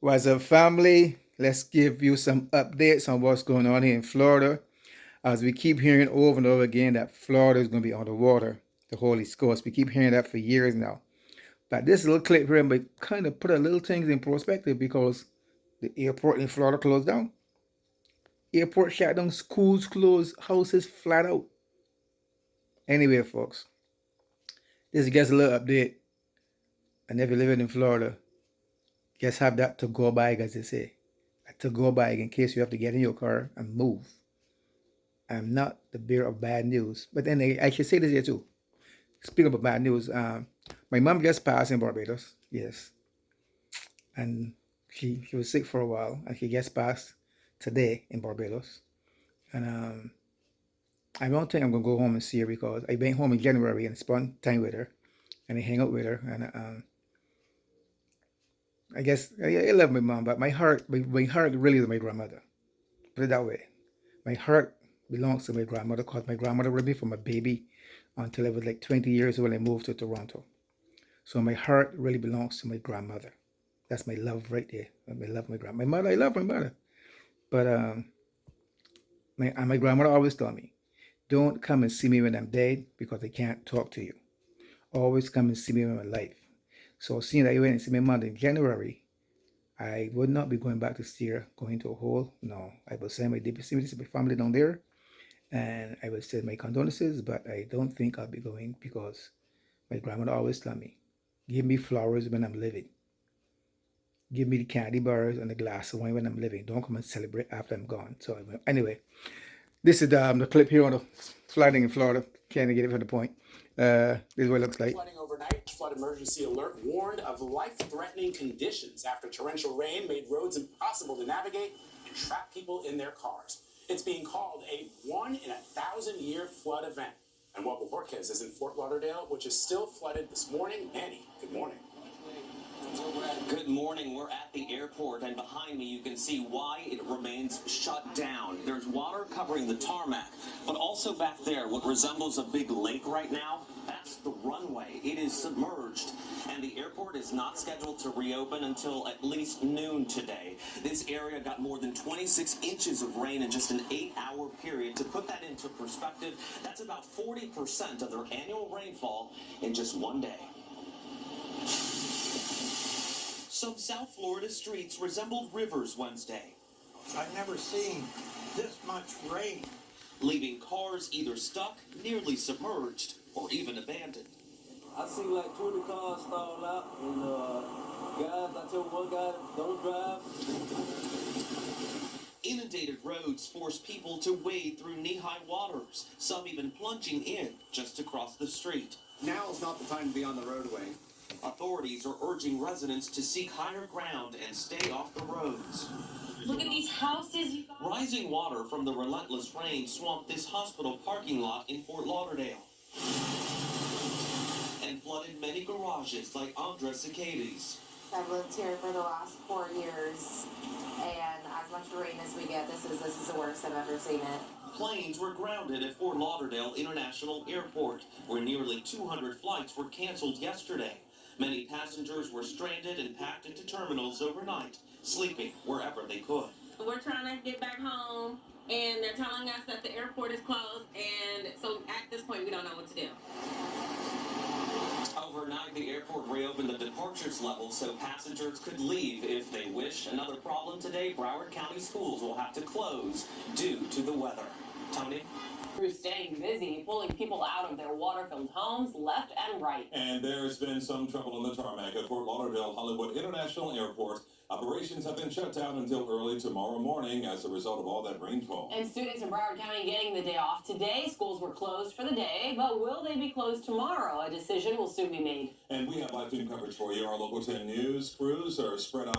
As a family, let's give you some updates on what's going on here in Florida. As we keep hearing over and over again that Florida is going to be underwater, the whole East Coast. We keep hearing that for years now. But this little clip here may kind of put a little things in perspective because the airport in Florida closed down. Airport shut down, schools closed, houses flat out. Anyway, folks, this is just a little update. And if you're living in Florida, just have that to go by, as they say. To go by in case you have to get in your car and move. I'm not the bearer of bad news. But then I should say this here too. Speaking about bad news, my mom just passed in Barbados. Yes. And she was sick for a while and she just passed today in Barbados. And I don't think I'm gonna go home and see her because I went home in January and spent time with her and I hang out with her and I guess I love my mom, but my heart really is my grandmother. Put it that way. My heart belongs to my grandmother because my grandmother raised me from a baby until I was like 20 years old when I moved to Toronto. So my heart really belongs to my grandmother. That's my love right there. I love my grandmother. My mother, I love my mother. But my grandmother always told me, don't come and see me when I'm dead because I can't talk to you. Always come and see me when I'm alive. So seeing that I went and see my mother in January, I would not be going back to see her, going to a hole. No, I will send my deepest sympathies to my family down there, and I will send my condolences, but I don't think I'll be going because my grandmother always told me, give me flowers when I'm living. Give me the candy bars and a glass of wine when I'm living. Don't come and celebrate after I'm gone. So anyway, this is the clip here on the flooding in Florida. Can't get it from the point. This is what it looks like. Flooding overnight, flood emergency alert warned of life-threatening conditions after torrential rain made roads impossible to navigate and trapped people in their cars. It's being called a 1-in-1,000-year flood event. And Wobble Borges is in Fort Lauderdale, which is still flooded this morning. Manny, good morning. Good morning. We're at the airport, and behind me you can see why it remains shut down. There's water covering the tarmac, but also back there, what resembles a big lake right now, that's the runway. It is submerged, and the airport is not scheduled to reopen until at least noon today. This area got more than 26 inches of rain in just an 8-hour period. To put that into perspective, that's about 40% of their annual rainfall in just one day. Some South Florida streets resembled rivers Wednesday. I've never seen this much rain. Leaving cars either stuck, nearly submerged, or even abandoned. I see like 20 cars stalled out, and guys, I tell one guy, don't drive. Inundated roads force people to wade through knee-high waters, some even plunging in just to cross the street. Now is not the time to be on the roadway. Authorities are urging residents to seek higher ground and stay off the roads. Look at these houses. Rising water from the relentless rain swamped this hospital parking lot in Fort Lauderdale and flooded many garages like Andra Cicades. I've lived here for the last 4 years, and as much rain as we get, this is the worst I've ever seen it. Planes were grounded at Fort Lauderdale International Airport, where nearly 200 flights were canceled yesterday. Many passengers were stranded and packed into terminals overnight, sleeping wherever they could. We're trying to get back home, and they're telling us that the airport is closed, and so at this point, we don't know what to do. Overnight, the airport reopened the departures level so passengers could leave if they wish. Another problem today, Broward County schools will have to close due to the weather. Tony? Crew staying busy, pulling people out of their water-filled homes left and right. And there's been some trouble on the tarmac at Fort Lauderdale Hollywood International Airport. Operations have been shut down until early tomorrow morning as a result of all that rainfall. And students in Broward County getting the day off today. Schools were closed for the day, but will they be closed tomorrow? A decision will soon be made. And we have live team coverage for you. Our Local 10 News crews are spread out